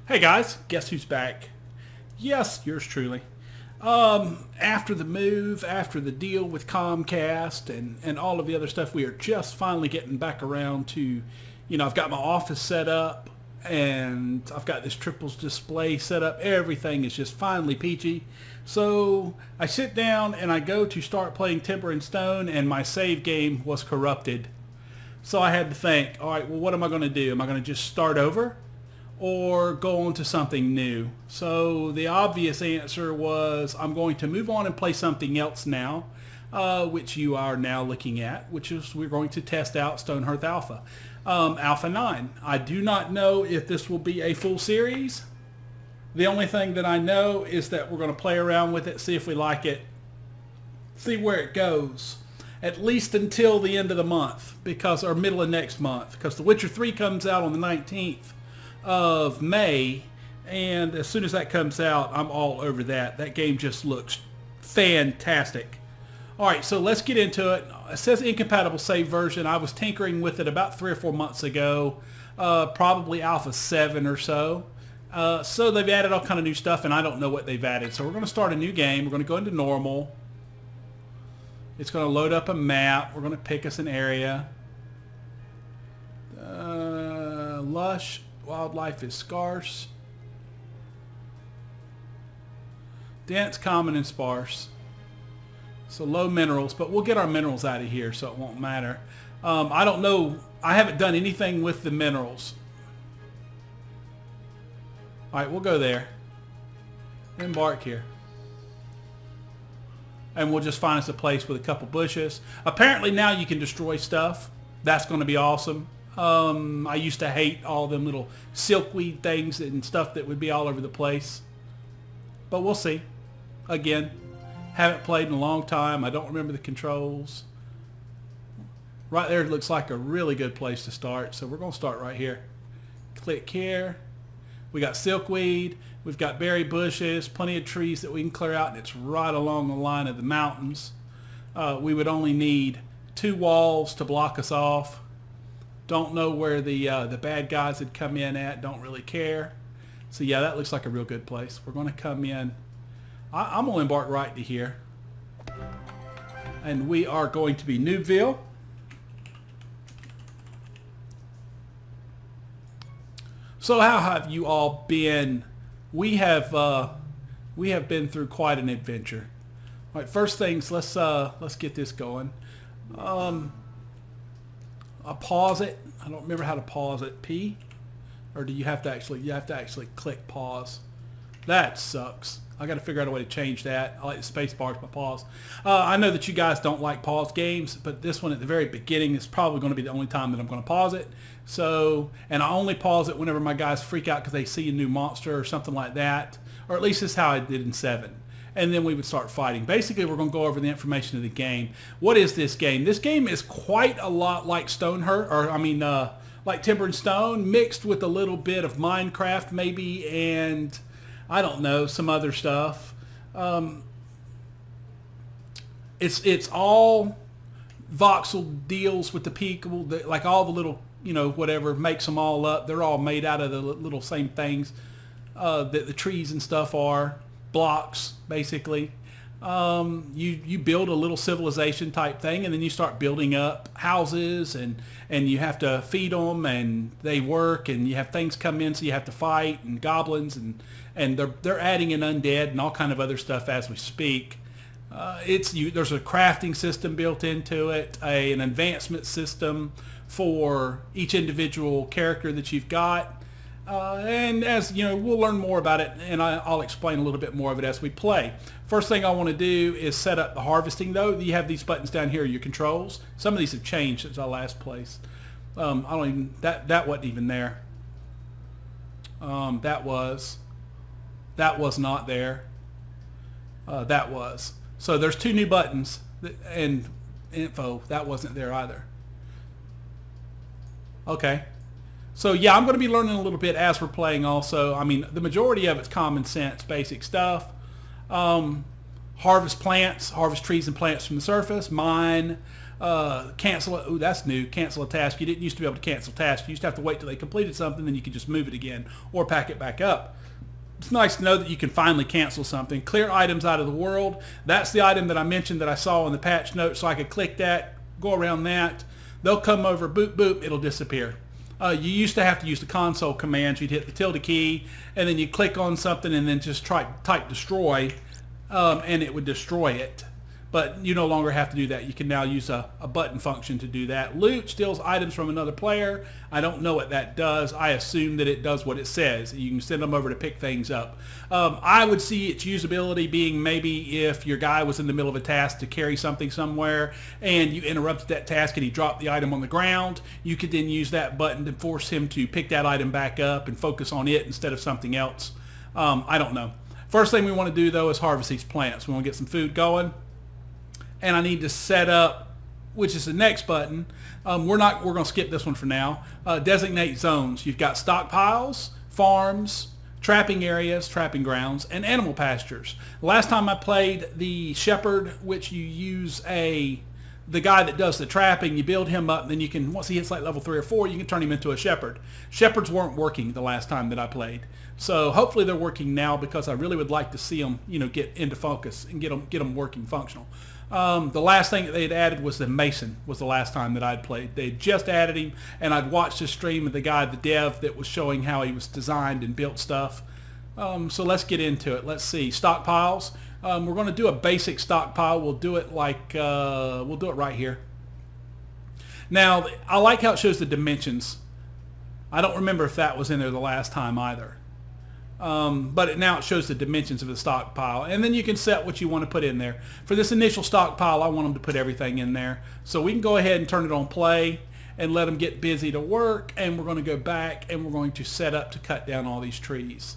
Hey guys, guess who's back? Yes, yours truly. After the move, after the deal with Comcast and all of the other stuff, we are just finally getting back around to, I've got my office set up and I've got this triples display set up. Everything is just finally peachy. So I sit down and I go to start playing Timber and Stone and my save game was corrupted. So I had to think, all right, well, what am I going to do? Am I going to just start over or go on to something new? So the obvious answer was I'm going to move on and play something else now, which you are now looking at, which is we're going to test out Stonehearth Alpha. Alpha 9. I do not know if this will be a full series. The only thing that I know is that we're going to play around with it, see if we like it, see where it goes. At least until the end of the month, or middle of next month, because The Witcher 3 comes out on the 19th of May, and as soon as that comes out, I'm all over that. That game just looks fantastic. All right, so let's get into it. It says incompatible save version. I was tinkering with it about 3 or 4 months ago, probably Alpha 7 or so. So they've added all kind of new stuff, and I don't know what they've added. So we're going to start a new game. We're going to go into normal. It's going to load up a map. We're going to pick us an area. Lush. Wildlife is scarce. Dense, common, and sparse. So low minerals, but we'll get our minerals out of here so it won't matter. I don't know. I haven't done anything with the minerals. All right, we'll go there. Embark here. And we'll just find us a place with a couple bushes. Apparently now you can destroy stuff. That's going to be awesome. I used to hate all them little silkweed things and stuff that would be all over the place. But we'll see. Again, haven't played in a long time. I don't remember the controls. Right there looks like a really good place to start. So we're going to start right here. Click here. We got silkweed. We've got berry bushes, plenty of trees that we can clear out, and it's right along the line of the mountains. We would only need 2 walls to block us off. Don't know where the bad guys would come in at. Don't really care. So yeah, that looks like a real good place. We're going to come in. I'm going to embark right to here. And we are going to be Noobville. So how have you all been? We have been through quite an adventure. All right, first things, let's get this going. I'll pause it. I don't remember how to pause it. P, or do you have to actually click pause? That sucks. I got to figure out a way to change that. I like the space bar for pause. I know that you guys don't like pause games, but this one at the very beginning is probably going to be the only time that I'm going to pause it. So, and I only pause it whenever my guys freak out because they see a new monster or something like that, or at least this is how I did in 7. And then we would start fighting. Basically, we're going to go over the information of the game. What is this game? This game is quite a lot like Stonehearth, like Timber and Stone, mixed with a little bit of Minecraft maybe, and I don't know, some other stuff. It's all voxel deals with the people, like all the little, whatever makes them all up. They're all made out of the little same things that the trees and stuff are. Blocks, basically. You build a little civilization type thing, and then you start building up houses, and you have to feed them, and they work, and you have things come in, so you have to fight, and goblins, and they're adding in undead and all kind of other stuff as we speak. There's a crafting system built into it, an advancement system for each individual character that you've got. And as you know, we'll learn more about it, and I'll explain a little bit more of it as we play. First thing I want to do is set up the harvesting, though. You have these buttons down here, your controls. Some of these have changed since I last placed. That wasn't even there. That was not there. That was. So there's 2 new buttons, and info, that wasn't there either. Okay. So yeah, I'm going to be learning a little bit as we're playing also. I mean, the majority of it's common sense, basic stuff. harvest plants, harvest trees and plants from the surface, mine, cancel it. Ooh, that's new. Cancel a task. You didn't used to be able to cancel tasks. You used to have to wait till they completed something, then you could just move it again or pack it back up. It's nice to know that you can finally cancel something. Clear items out of the world. That's the item that I mentioned that I saw in the patch notes, so I could click that, go around that. They'll come over, boop, boop, it'll disappear. You used to have to use the console commands. You'd hit the tilde key, and then you click on something and then just type destroy, and it would destroy it. But you no longer have to do that. You can now use a button function to do that. Loot steals items from another player. I don't know what that does. I assume that it does what it says. You can send them over to pick things up. I would see its usability being maybe if your guy was in the middle of a task to carry something somewhere and you interrupted that task and he dropped the item on the ground, you could then use that button to force him to pick that item back up and focus on it instead of something else. I don't know. First thing we want to do though is harvest these plants. We want to get some food going. And I need to set up, which is the next button. We're going to skip this one for now. Designate zones. You've got stockpiles, farms, trapping areas, trapping grounds, and animal pastures. Last time I played the shepherd, which you use the guy that does the trapping, you build him up, and then you can, once he hits like level 3 or 4, you can turn him into a shepherd. Shepherds weren't working the last time that I played. So hopefully they're working now, because I really would like to see them, get into focus and get them working functional. The last thing that they had added was the Mason, was the last time that I'd played. They had just added him, and I'd watched a stream of the guy, the dev, that was showing how he was designed and built stuff. So let's get into it. Let's see. Stockpiles. We're going to do a basic stockpile. We'll do it we'll do it right here. Now, I like how it shows the dimensions. I don't remember if that was in there the last time either. But now it shows the dimensions of the stockpile, and then you can set what you want to put in there. For this initial stockpile, I want them to put everything in there. So we can go ahead and turn it on play and let them get busy to work, and we're going to go back and we're going to set up to cut down all these trees.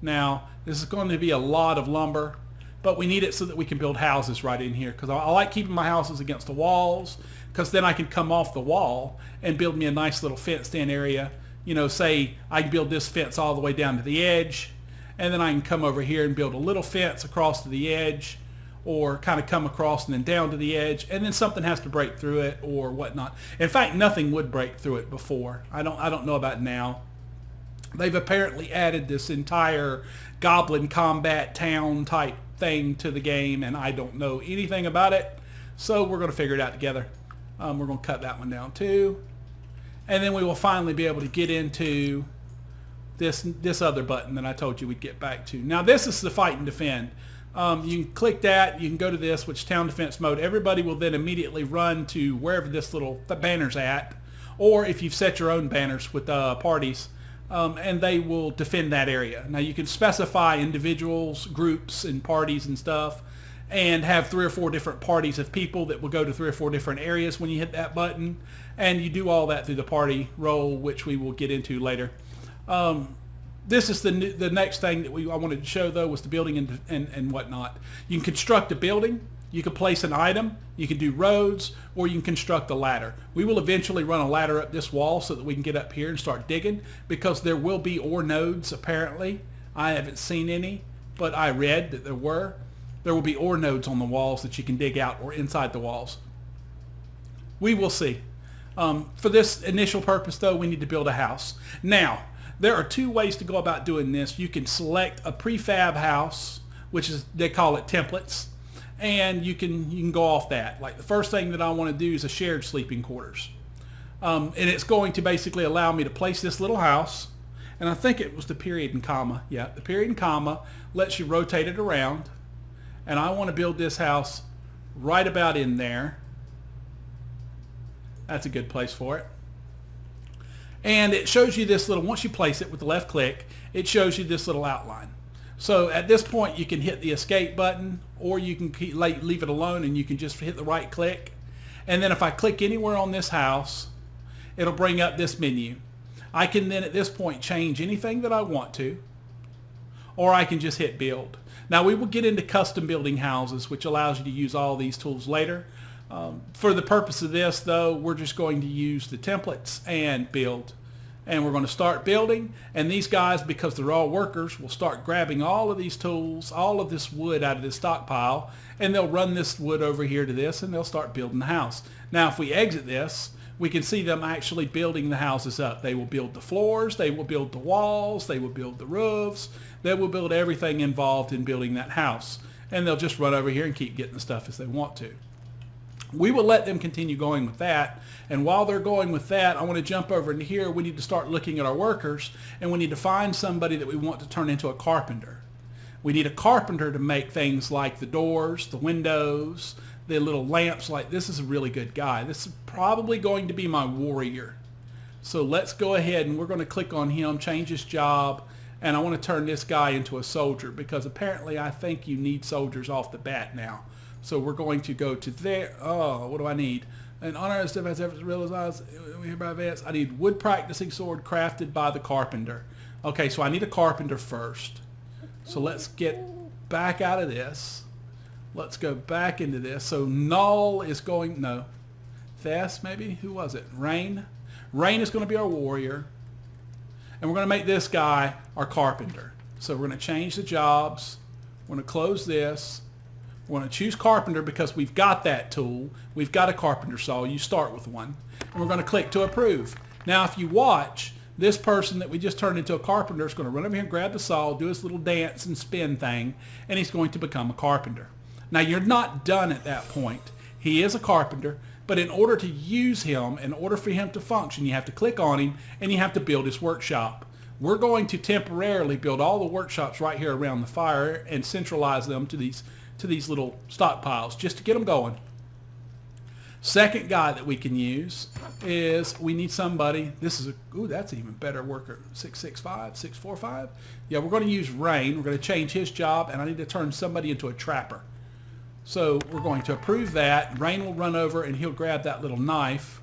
Now, this is going to be a lot of lumber, but we need it so that we can build houses right in here, because I like keeping my houses against the walls, because then I can come off the wall and build me a nice little fenced-in area. Say I can build this fence all the way down to the edge, and then I can come over here and build a little fence across to the edge, or kind of come across and then down to the edge, and then something has to break through it or whatnot. In fact, nothing would break through it before. I don't know about now. They've apparently added this entire goblin combat town type thing to the game, and I don't know anything about it, so we're going to figure it out together. We're going to cut that one down too. And then we will finally be able to get into this other button that I told you we'd get back to. Now this is the fight and defend. You can click that, you can go to this, which is town defense mode. Everybody will then immediately run to wherever this little banner's at, or if you've set your own banners with parties, and they will defend that area. Now you can specify individuals, groups, and parties and stuff, and have 3 or 4 different parties of people that will go to 3 or 4 different areas when you hit that button, and you do all that through the party role, which we will get into later. This is the next thing that I wanted to show, though, was the building and whatnot. You can construct a building, you can place an item, you can do roads, or you can construct a ladder. We will eventually run a ladder up this wall so that we can get up here and start digging, because there will be ore nodes apparently. I haven't seen any, but I read that there were. There will be ore nodes on the walls that you can dig out, or inside the walls. We will see. For this initial purpose, though, we need to build a house. Now, there are 2 ways to go about doing this. You can select a prefab house, which is, they call it templates, and you can go off that. Like the first thing that I want to do is a shared sleeping quarters. And it's going to basically allow me to place this little house, and I think it was the period and comma. Yeah, the period and comma lets you rotate it around. And I want to build this house right about in there. That's a good place for it. And it shows you this little, once you place it with the left click, it shows you this little outline. So at this point you can hit the escape button, or you can leave it alone and you can just hit the right click. And then if I click anywhere on this house, it'll bring up this menu. I can then at this point change anything that I want to, or I can just hit build. Now we will get into custom building houses, which allows you to use all these tools later. For the purpose of this, though, we're just going to use the templates and build. And we're going to start building, and these guys, because they're all workers, will start grabbing all of these tools, all of this wood out of this stockpile, and they'll run this wood over here to this, and they'll start building the house. Now, if we exit this, we can see them actually building the houses up. They will build the floors, they will build the walls, they will build the roofs, they will build everything involved in building that house. And they'll just run over here and keep getting the stuff as they want to. We will let them continue going with that. And while they're going with that, I want to jump over into here. We need to start looking at our workers, and we need to find somebody that we want to turn into a carpenter. We need a carpenter to make things like the doors, the windows, the little lamps. Like this is a really good guy. This is probably going to be my warrior. So let's go ahead and we're going to click on him, change his job, and I want to turn this guy into a soldier because apparently I think you need soldiers off the bat now. So we're going to go to there. Oh, what do I need? An honor as if has ever realized hereby advance. I need wood practicing sword crafted by the carpenter. Okay, so I need a carpenter first. So let's get back out of this. Let's go back into this. So Null is going, no. Thess maybe? Who was it? Rain? Rain is going to be our warrior. And we're going to make this guy our carpenter. So we're going to change the jobs. We're going to close this. We're going to choose carpenter because we've got that tool. We've got a carpenter saw. You start with one. And we're going to click to approve. Now if you watch, this person that we just turned into a carpenter is going to run over here and grab the saw, do his little dance and spin thing, and he's going to become a carpenter. Now you're not done at that point. He is a carpenter, but in order to use him, in order for him to function, you have to click on him and you have to build his workshop. We're going to temporarily build all the workshops right here around the fire and centralize them to these little stockpiles just to get them going. Second guy that we can use is we need somebody. This is that's an even better worker. 665, 645. Yeah, we're going to use Rain. We're going to change his job, and I need to turn somebody into a trapper. So we're going to approve that. Rain will run over and he'll grab that little knife.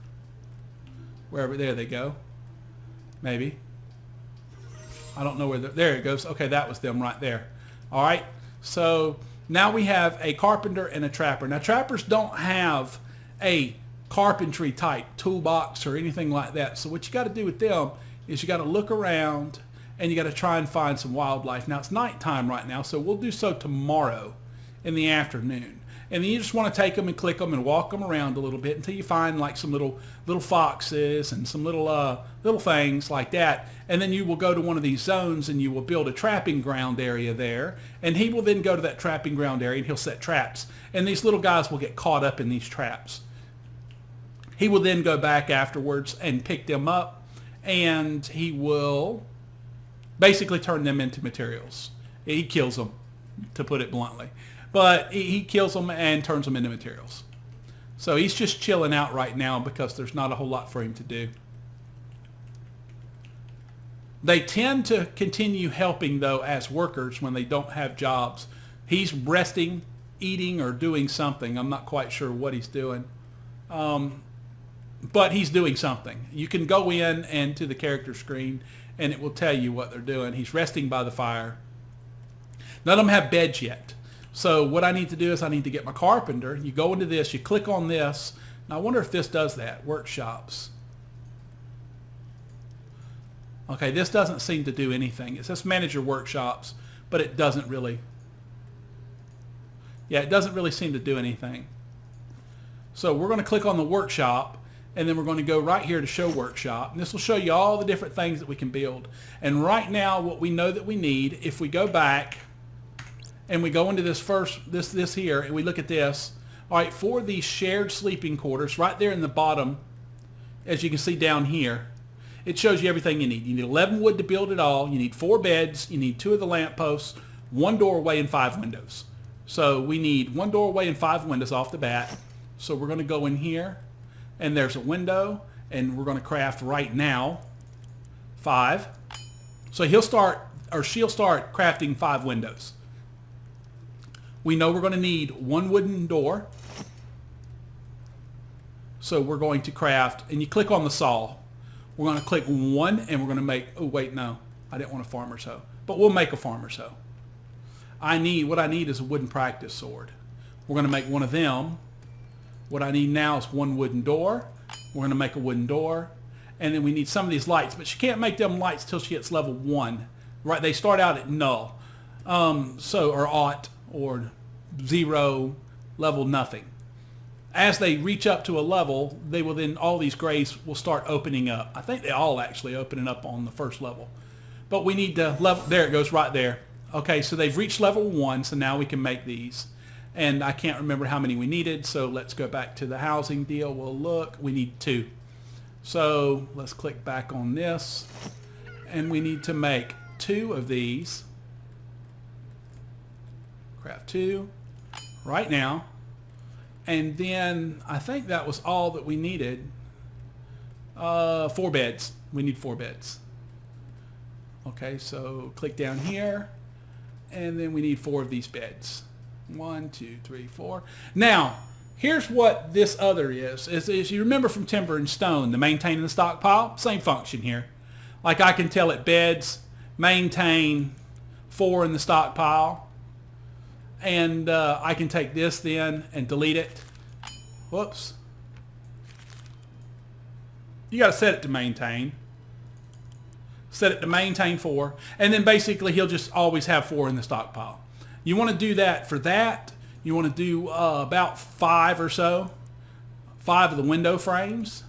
Wherever, there they go. Maybe. I don't know where there it goes. Okay, that was them right there. All right. So now we have a carpenter and a trapper. Now trappers don't have a carpentry type toolbox or anything like that. So what you got to do with them is you got to look around and you got to try and find some wildlife. Now it's nighttime right now, so we'll do so tomorrow in the afternoon. And then you just want to take them and click them and walk them around a little bit until you find like some little foxes and some little things like that. And then you will go to one of these zones and you will build a trapping ground area there. And he will then go to that trapping ground area and he'll set traps. And these little guys will get caught up in these traps. He will then go back afterwards and pick them up, and he will basically turn them into materials. He kills them, to put it bluntly. But he kills them and turns them into materials. So he's just chilling out right now because there's not a whole lot for him to do. They tend to continue helping, though, as workers when they don't have jobs. He's resting, eating, or doing something. I'm not quite sure what he's doing. But he's doing something. You can go in and to the character screen and it will tell you what they're doing. He's resting by the fire. None of them have beds yet. So what I need to do is I need to get my carpenter. You go into this, you click on this. Now I wonder if this does that. Workshops. Okay, this doesn't seem to do anything. It says manage your workshops, but it doesn't really. Yeah, it doesn't really seem to do anything. So we're going to click on the workshop, and then we're going to go right here to show workshop. And this will show you all the different things that we can build. And right now, what we know that we need, if we go back and we go into this here, and we look at this, all right, for these shared sleeping quarters, right there in the bottom, as you can see down here, it shows you everything you need. You need 11 wood to build it all. You need 4 beds. You need 2 of the lampposts, 1 doorway, and 5 windows. So we need 1 doorway and 5 windows off the bat. So we're going to go in here, and there's a window, and we're going to craft right now 5. So he'll start, or she'll start crafting 5 windows. We know we're going to need 1 wooden door. So we're going to craft, and you click on the saw. We're going to click 1, and we're going to make, oh wait, no, I didn't want a farmer's hoe, but we'll make a farmer's hoe. What I need is a wooden practice sword. We're going to make 1 of them. What I need now is 1 wooden door. We're going to make a wooden door. And then we need some of these lights, but she can't make them lights till she gets level 1. Right? They start out at null, or aught, or 0, level nothing. As they reach up to a level, they will then, all these grays will start opening up. I think they all actually opening up on the first level. But we need to level, there it goes right there. Okay, so they've reached level 1, so now we can make these. And I can't remember how many we needed, so let's go back to the housing deal. We'll look, we need 2. So let's click back on this, and we need to make 2 of these. Craft 2 right now. And then I think that was all that we needed. 4 beds. We need 4 beds. Okay, so click down here, and then we need 4 of these beds. 1, 2, 3, 4. Now, here's what this other is you remember from Timber and Stone, the maintain the stockpile? Same function here. Like I can tell it beds, maintain 4 in the stockpile. And I can take this then and delete it. Whoops. You got to set it to maintain. Set it to maintain 4. And then basically he'll just always have 4 in the stockpile. You want to do that for that. You want to do about 5 or so. 5 of the window frames.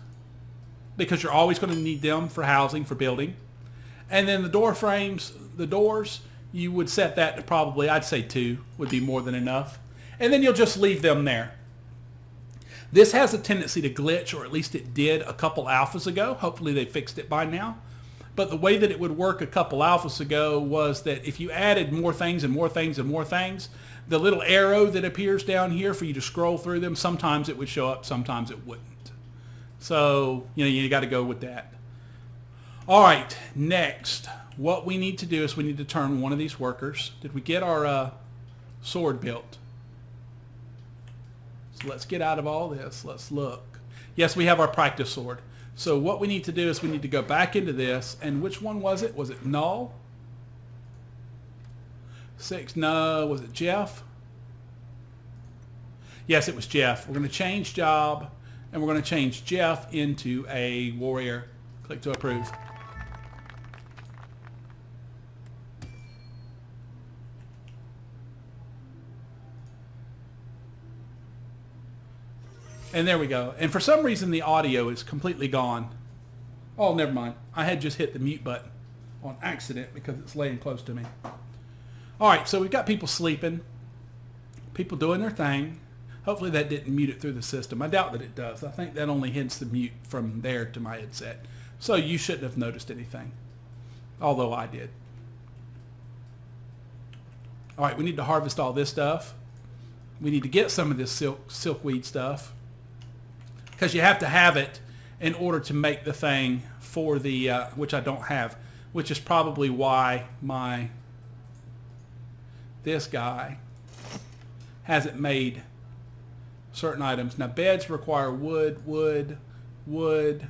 Because you're always going to need them for housing, for building. And then the door frames, the doors, you would set that to probably, I'd say 2 would be more than enough. And then you'll just leave them there. This has a tendency to glitch, or at least it did a couple alphas ago. Hopefully they fixed it by now. But the way that it would work a couple alphas ago was that if you added more things and more things and more things, the little arrow that appears down here for you to scroll through them, sometimes it would show up, sometimes it wouldn't. So, you got to go with that. All right, next. What we need to do is we need to turn one of these workers. Did we get our sword built? So let's get out of all this. Let's look. Yes, we have our practice sword. So what we need to do is we need to go back into this. And which one was it? Was it null? 6. No. Was it Jeff? Yes, it was Jeff. We're going to change job. And we're going to change Jeff into a warrior. Click to approve. And there we go. And for some reason, the audio is completely gone. Oh, never mind. I had just hit the mute button on accident because it's laying close to me. All right, so we've got people sleeping, people doing their thing. Hopefully that didn't mute it through the system. I doubt that it does. I think that only hits the mute from there to my headset. So you shouldn't have noticed anything, although I did. All right, we need to harvest all this stuff. We need to get some of this silkweed stuff, because you have to have it in order to make the thing for the, which I don't have, which is probably why this guy hasn't made certain items. Now beds require wood, the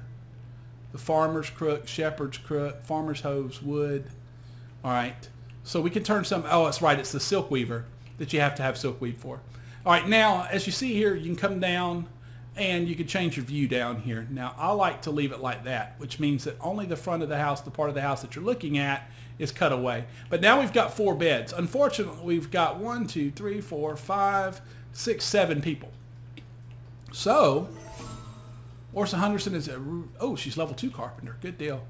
farmer's crook, shepherd's crook, farmer's hose, wood. All right, so we can turn some, oh, that's right, it's the silk weaver that you have to have silkweed for. All right, now, as you see here, you can come down and you can change your view down here. Now, I like to leave it like that, which means that only the front of the house, the part of the house that you're looking at, is cut away. But now we've got 4 beds. Unfortunately, we've got 1, 2, 3, 4, 5, 6, 7 people. So, Orsa Henderson is she's level 2 carpenter. Good deal.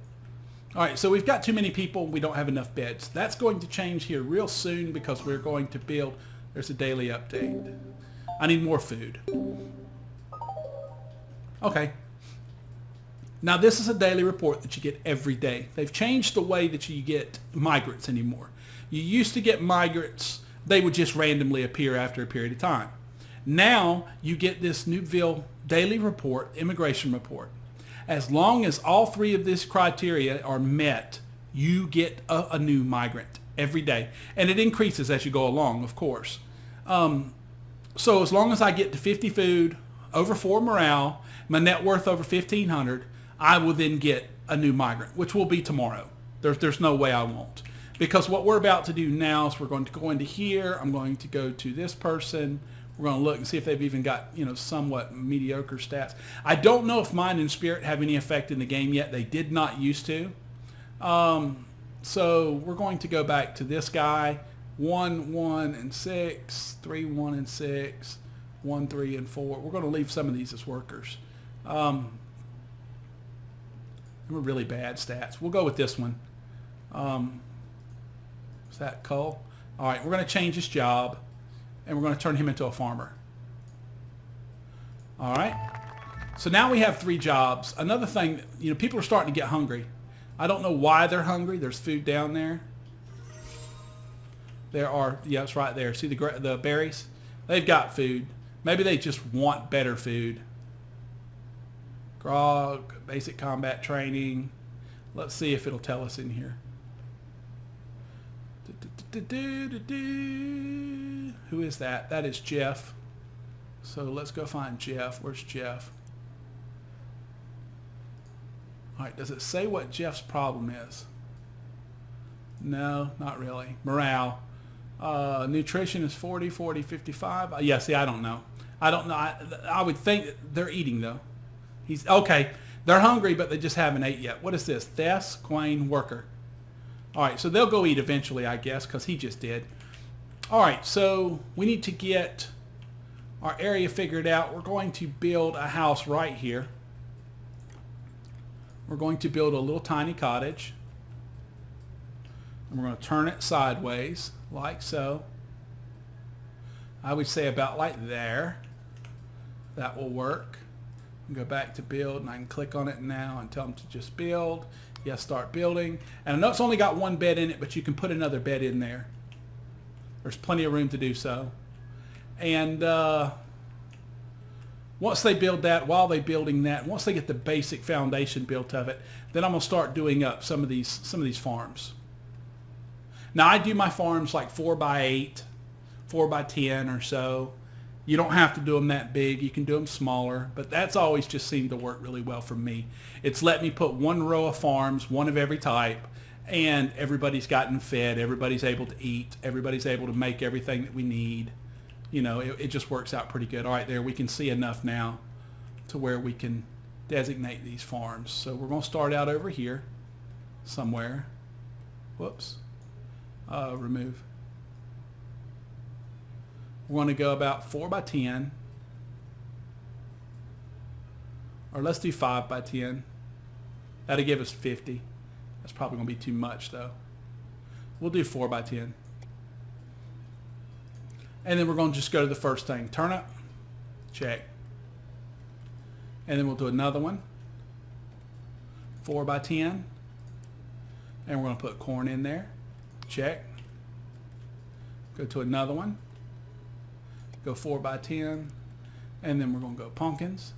All right, so we've got too many people. We don't have enough beds. That's going to change here real soon because we're going to build. There's a daily update. I need more food. Okay. Now this is a daily report that you get every day. They've changed the way that you get migrants anymore. You used to get migrants, they would just randomly appear after a period of time. Now you get this Newville daily report, immigration report. As long as all 3 of these criteria are met, you get a new migrant every day. And it increases as you go along, of course. So as long as I get to 50 food, over 4 morale, my net worth over 1,500, I will then get a new migrant, which will be tomorrow. There's no way I won't. Because what we're about to do now is we're going to go into here. I'm going to go to this person. We're going to look and see if they've even got, you know, somewhat mediocre stats. I don't know if Mind and Spirit have any effect in the game yet. They did not used to. So we're going to go back to this guy. 1, 1, and 6. 3, 1, and 6. 1, 3, and 4. We're going to leave some of these as workers. We're really bad stats. We'll go with this one. Is that Cole? All right, we're going to change his job, and we're going to turn him into a farmer. All right. So now we have 3 jobs. Another thing, you know, people are starting to get hungry. I don't know why they're hungry. There's food down there. There are, yeah, it's right there. See the berries? They've got food. Maybe they just want better food. Grog, basic combat training. Let's see if it'll tell us in here. Who is that? That is Jeff. So let's go find Jeff. Where's Jeff? All right, does it say what Jeff's problem is? No, not really. Morale. Nutrition is 40, 40, 55. Yeah, see, I don't know. I don't know. I would think they're eating, though. He's okay. They're hungry, but they just haven't ate yet. What is this? Thess, Quain, Worker. All right, so they'll go eat eventually, I guess, because he just did. All right, so we need to get our area figured out. We're going to build a house right here. We're going to build a little tiny cottage. And we're going to turn it sideways, like so. I would say about like there. That will work. Go back to build, and I can click on it now and tell them to just build. Yes, start building. And I know it's only got 1 bed in it, but you can put another bed in there. There's plenty of room to do so. And once they build that, while they're building that, once they get the basic foundation built of it, then I'm gonna start doing up some of these farms. Now I do my farms like 4x8, 4x10 or so. You don't have to do them that big. You can do them smaller, but that's always just seemed to work really well for me. It's let me put 1 row of farms, 1 of every type, and everybody's gotten fed. Everybody's able to eat. Everybody's able to make everything that we need. You know, it just works out pretty good. All right, there we can see enough now to where we can designate these farms. So we're going to start out over here somewhere. Whoops. Remove. We're going to go about 4x10, or let's do 5x10. That'll give us 50. That's probably going to be too much though. We'll do 4x10. And then we're going to just go to the first thing. Turnip, check. And then we'll do another one, 4x10. And we're going to put corn in there, check. Go to another one. Go 4x10, and then we're going to go pumpkins,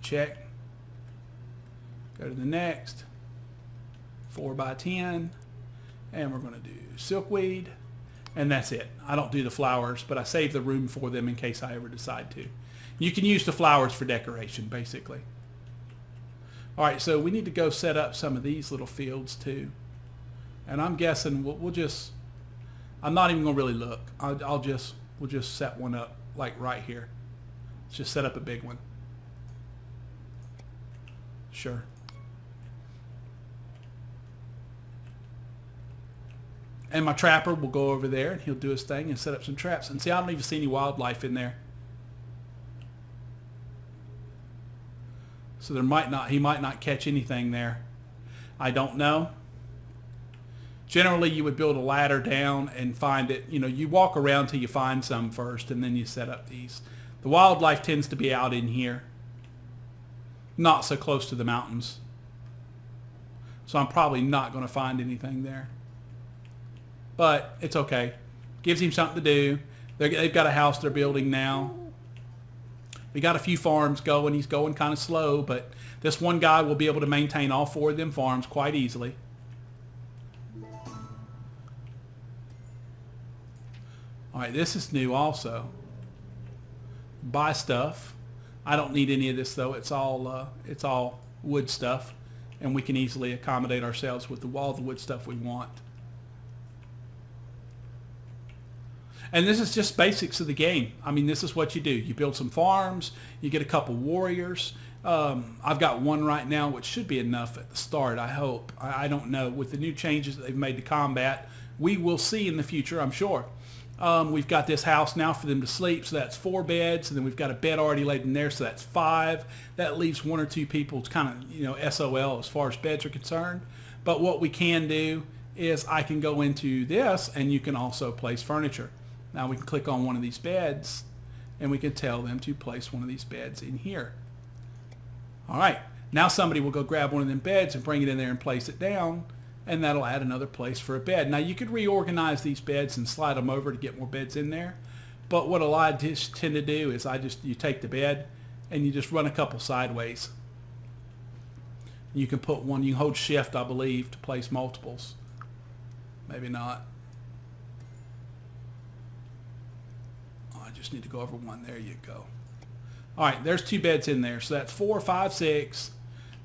check. Go to the next, 4x10, and we're going to do silkweed, and that's it. I don't do the flowers, but I save the room for them in case I ever decide to. You can use the flowers for decoration, basically. All right, so we need to go set up some of these little fields too, and I'm guessing we'll just. I'm not even going to really look. We'll just set one up like right here. Let's just set up a big one. Sure. And my trapper will go over there and he'll do his thing and set up some traps. And see, I don't even see any wildlife in there. So he might not catch anything there. I don't know. Generally, you would build a ladder down and find it. You know, you walk around till you find some first, and then you set up these. The wildlife tends to be out in here, not so close to the mountains. So I'm probably not going to find anything there. But it's okay. Gives him something to do. They've got a house they're building now. We got a few farms going. He's going kind of slow, but this one guy will be able to maintain all 4 of them farms quite easily. All right, this is new also. Buy stuff. I don't need any of this though. It's all wood stuff, and we can easily accommodate ourselves with all the wood stuff we want. And this is just basics of the game. I mean, this is what you do. You build some farms. You get a couple warriors. I've got one right now, which should be enough at the start, I hope. I don't know. With the new changes that they've made to combat, we will see in the future, I'm sure. We've got this house now for them to sleep, so that's 4 beds. And then we've got a bed already laid in there, so that's 5. That leaves 1 or 2 people kind of, SOL as far as beds are concerned. But what we can do is I can go into this, and you can also place furniture. Now we can click on one of these beds, and we can tell them to place one of these beds in here. All right, now somebody will go grab one of them beds and bring it in there and place it down, and that'll add another place for a bed. Now you could reorganize these beds and slide them over to get more beds in there, but what a lot of just tend to do is you take the bed and you just run a couple sideways. You can put one, you can hold shift, I believe, to place multiples. Maybe not. Oh, I just need to go over one. There you go. All right, there's 2 beds in there. So that's 4, 5, 6.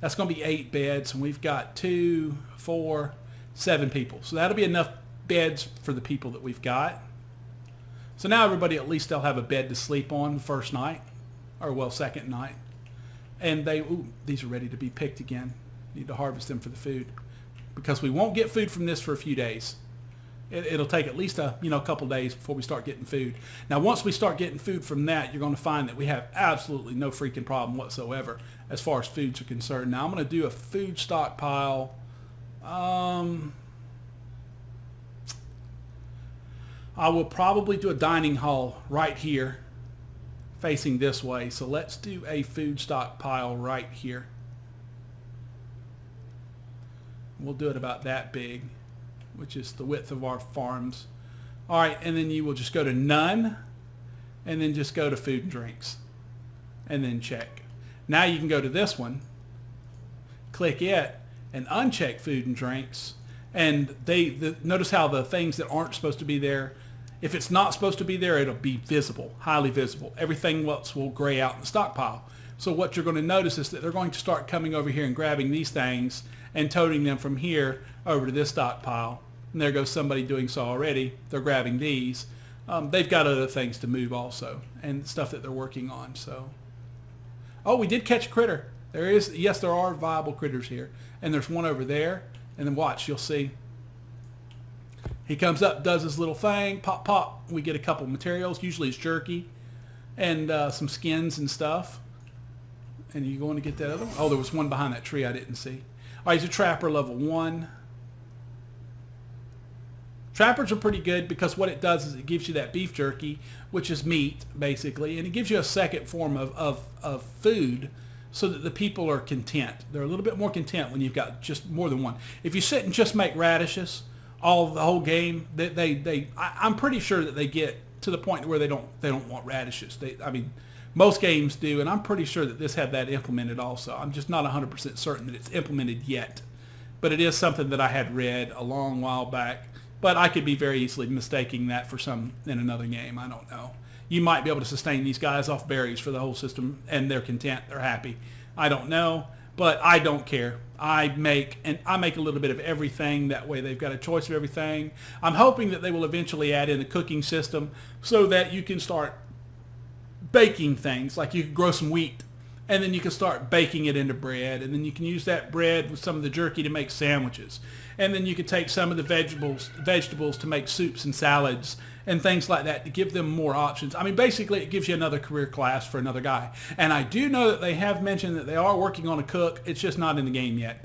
That's going to be 8 beds. And we've got 2, 4, 7 people. So that'll be enough beds for the people that we've got. So now everybody, at least they'll have a bed to sleep on the first night. Or, well, second night. And these are ready to be picked again. Need to harvest them for the food. Because we won't get food from this for a few days. It'll take at least a couple days before we start getting food. Now, once we start getting food from that, you're going to find that we have absolutely no freaking problem whatsoever as far as foods are concerned. Now, I'm going to do a food stockpile. I will probably do a dining hall right here facing this way. So let's do a food stockpile right here. We'll do it about that big, which is the width of our farms. All right, and then you will just go to none, and then just go to food and drinks, and then check. Now you can go to this one, click it, and uncheck food and drinks, and notice how the things that aren't supposed to be there, if it's not supposed to be there, it'll be visible, highly visible. Everything else will gray out in the stockpile. So what you're going to notice is that they're going to start coming over here and grabbing these things and toting them from here over to this stockpile. And there goes somebody doing so already. They're grabbing these. They've got other things to move also and stuff that they're working on. So, oh, we did catch a critter. Yes, there are viable critters here. And there's one over there. And then watch, you'll see. He comes up, does his little thing, pop, pop. We get a couple materials. Usually it's jerky and some skins and stuff. And are you going to get that other one? Oh, there was one behind that tree I didn't see. All right, he's a trapper level 1. Trappers are pretty good because what it does is it gives you that beef jerky, which is meat, basically, and it gives you a second form of food so that the people are content. They're a little bit more content when you've got just more than one. If you sit and just make radishes the whole game, I'm pretty sure that they get to the point where they don't want radishes. I mean, most games do, and I'm pretty sure that this had that implemented also. I'm just not 100% certain that it's implemented yet. But it is something that I had read a long while back. But I could be very easily mistaking that for some in another game. I don't know. You might be able to sustain these guys off berries for the whole system, and they're content. They're happy. I don't know, but I don't care. I make a little bit of everything. That way they've got a choice of everything. I'm hoping that they will eventually add in a cooking system so that you can start baking things, like you can grow some wheat and then you can start baking it into bread, and then you can use that bread with some of the jerky to make sandwiches, and then you can take some of the vegetables to make soups and salads and things like that to give them more options. I mean, basically it gives you another career class for another guy. And I do know that they have mentioned that they are working on a cook. It's just not in the game yet.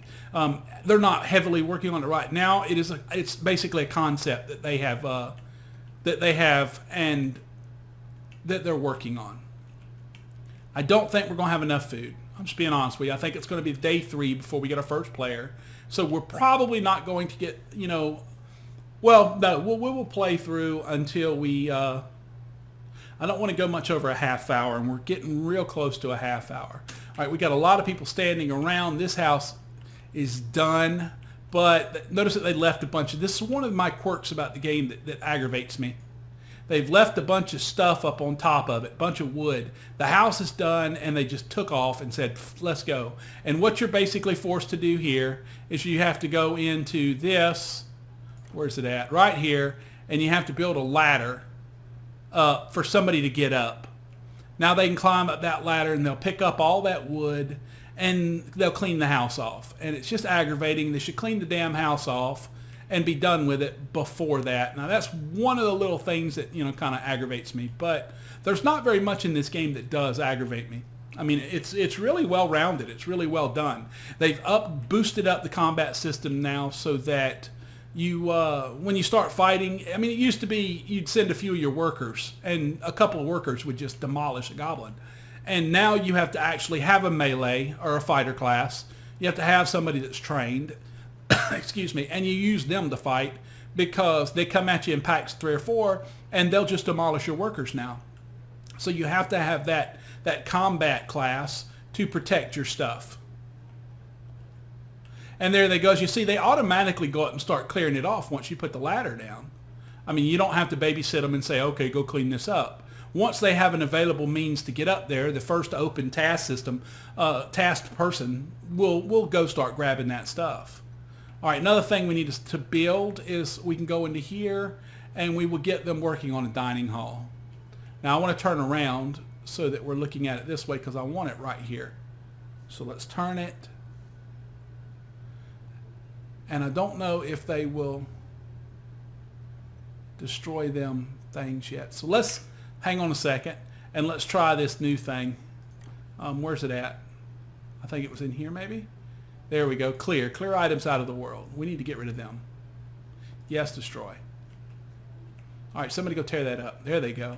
They're not heavily working on it right now. It's basically a concept that they have and that they're working on. I don't think we're going to have enough food. I'm just being honest with you. I think it's going to be day 3 before we get our first player. So we're probably not going to get, well, no, we will play through until we, I don't want to go much over a half hour, and we're getting real close to a half hour. All right, we got a lot of people standing around. This house is done, but notice that they left a bunch of, this is one of my quirks about the game that aggravates me. They've left a bunch of stuff up on top of it, a bunch of wood. The house is done, and they just took off and said, let's go. And what you're basically forced to do here is you have to go into this, where's it at? Right here, and you have to build a ladder for somebody to get up. Now they can climb up that ladder and they'll pick up all that wood and they'll clean the house off. And it's just aggravating. They should clean the damn house off and be done with it before that. Now that's one of the little things that, you know, kind of aggravates me. But there's not very much in this game that does aggravate me. I mean, it's really well rounded. It's really well done. They've boosted up the combat system now so that you, when you start fighting, I mean, it used to be you'd send a few of your workers and a couple of workers would just demolish a goblin. And now you have to actually have a melee or a fighter class. You have to have somebody that's trained, excuse me, and you use them to fight because they come at you in packs 3 or 4 and they'll just demolish your workers now. So you have to have that combat class to protect your stuff. And there they go. As you see, they automatically go up and start clearing it off once you put the ladder down. I mean, you don't have to babysit them and say, okay, go clean this up. Once they have an available means to get up there, the first open task system, tasked person will go start grabbing that stuff. All right, another thing we need to build is we can go into here and we will get them working on a dining hall. Now I want to turn around so that we're looking at it this way because I want it right here. So let's turn it. And I don't know if they will destroy them things yet. So let's hang on a second and let's try this new thing. Where's it at? I think it was in here maybe. There we go. Clear. Clear items out of the world. We need to get rid of them. Yes, destroy. All right, somebody go tear that up. There they go.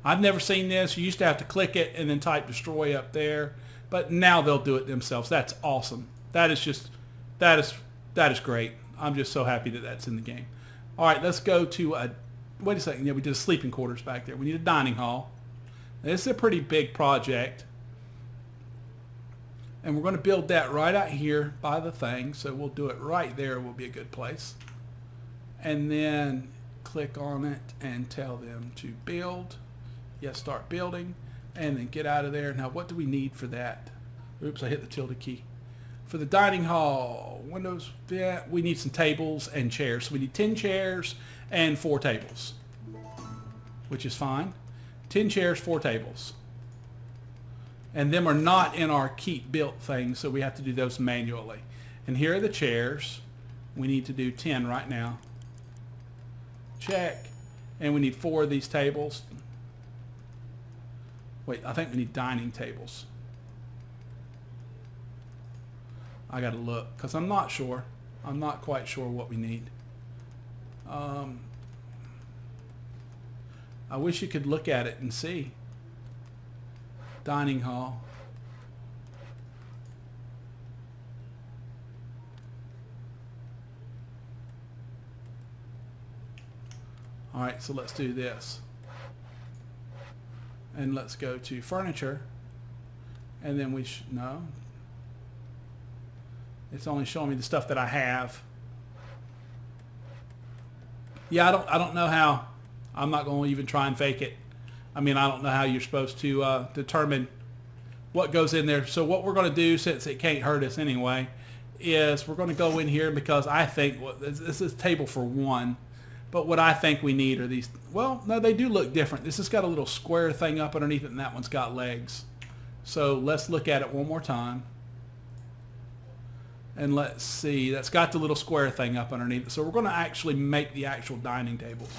I've never seen this. You used to have to click it and then type destroy up there. But now they'll do it themselves. That's awesome. That is great. I'm just so happy that that's in the game. All right, let's go to a, wait a second. Yeah, we did sleeping quarters back there. We need a dining hall. This is a pretty big project. And we're going to build that right out here by the thing. So we'll do it right there. Will be a good place. And then click on it and tell them to build. Yes, start building. And then get out of there. Now, what do we need for that? Oops, I hit the tilde key. For the dining hall, windows, yeah, we need some tables and chairs. So we need 10 chairs and 4 tables, which is fine. 10 chairs, 4 tables. And them are not in our keep built thing, so we have to do those manually. And here are the chairs. We need to do 10 right now. Check. And we need 4 of these tables. Wait, I think we need dining tables. I got to look because I'm not sure. I'm not quite sure what we need. I wish you could look at it and see. Dining hall. All right, so let's do this. And let's go to furniture. And then we should, no. It's only showing me the stuff that I have. Yeah, I don't know how. I'm not going to even try and fake it. I mean, I don't know how you're supposed to determine what goes in there. So what we're going to do, since it can't hurt us anyway, is we're going to go in here because I think this is table for 1. But what I think we need are these. Well, no, they do look different. This has got a little square thing up underneath it, and that one's got legs. So let's look at it one more time. And let's see, that's got the little square thing up underneath it. So we're going to actually make the actual dining tables.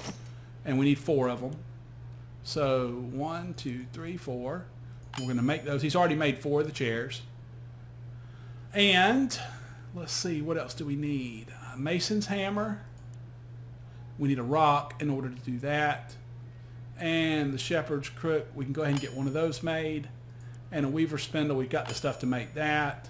And we need 4 of them. So 1, 2, 3, 4. We're going to make those. He's already made 4 of the chairs. And let's see, what else do we need? A mason's hammer. We need a rock in order to do that. And the shepherd's crook, we can go ahead and get one of those made. And a weaver's spindle, we've got the stuff to make that.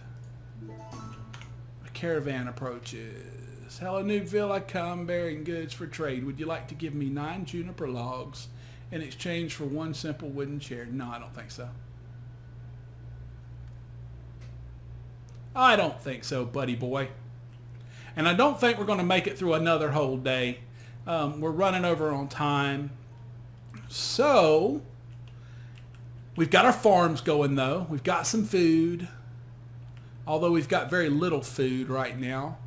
Caravan approaches. Hello, Newville. I come bearing goods for trade. Would you like to give me 9 juniper logs in exchange for 1 simple wooden chair? No, I don't think so. I don't think so, buddy boy. And I don't think we're going to make it through another whole day. We're running over on time. So, we've got our farms going, though. We've got some food. Although we've got very little food right now.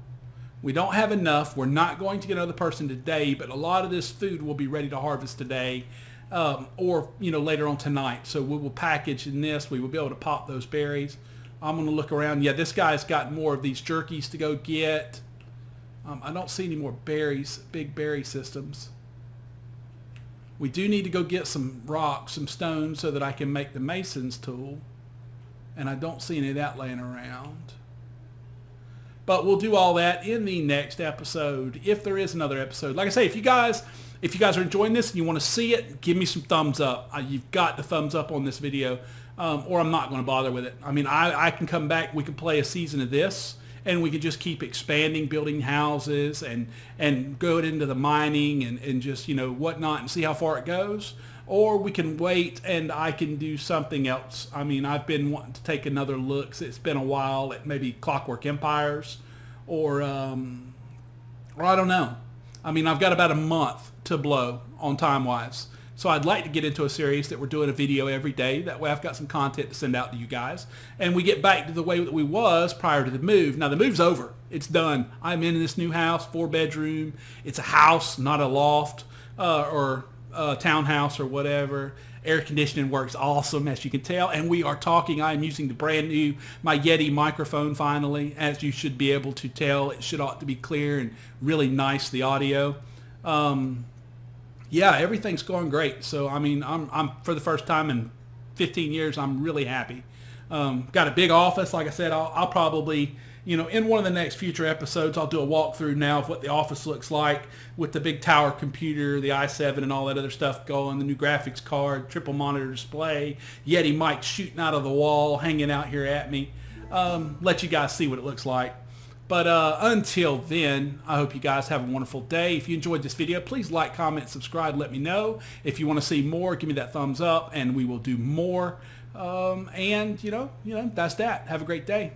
We don't have enough. We're not going to get another person today, but a lot of this food will be ready to harvest today, or later on tonight. So we will package in this. We will be able to pop those berries. I'm going to look around. Yeah, this guy's got more of these jerkies to go get. I don't see any more berries, big berry systems. We do need to go get some rocks, some stones, so that I can make the mason's tool. And I don't see any of that laying around. But we'll do all that in the next episode, if there is another episode. Like I say, if you guys are enjoying this and you want to see it, give me some thumbs up. You've got the thumbs up on this video, or I'm not going to bother with it. I mean, I can come back. We can play a season of this, and we can just keep expanding, building houses, and go into the mining and just whatnot, and see how far it goes. Or we can wait and I can do something else. I mean, I've been wanting to take another look. It's been a while at maybe Clockwork Empires, or I don't know. I mean, I've got about a month to blow on time-wise. So I'd like to get into a series that we're doing a video every day. That way I've got some content to send out to you guys. And we get back to the way that we was prior to the move. Now the move's over. It's done. I'm in this new house, 4-bedroom. It's a house, not a loft or a townhouse or whatever. Air conditioning works awesome, as you can tell. And we are talking. I am using the brand new, my Yeti microphone finally. As you should be able to tell, it ought to be clear and really nice, the audio. Yeah, everything's going great. So, I mean, I'm for the first time in 15 years, I'm really happy. Got a big office. Like I said, I'll probably, in one of the next future episodes, I'll do a walkthrough now of what the office looks like with the big tower computer, the i7 and all that other stuff going, the new graphics card, triple monitor display, Yeti mic shooting out of the wall, hanging out here at me. Let you guys see what it looks like. But until then, I hope you guys have a wonderful day. If you enjoyed this video, please like, comment, subscribe, let me know. If you want to see more, give me that thumbs up, and we will do more. And, that's that. Have a great day.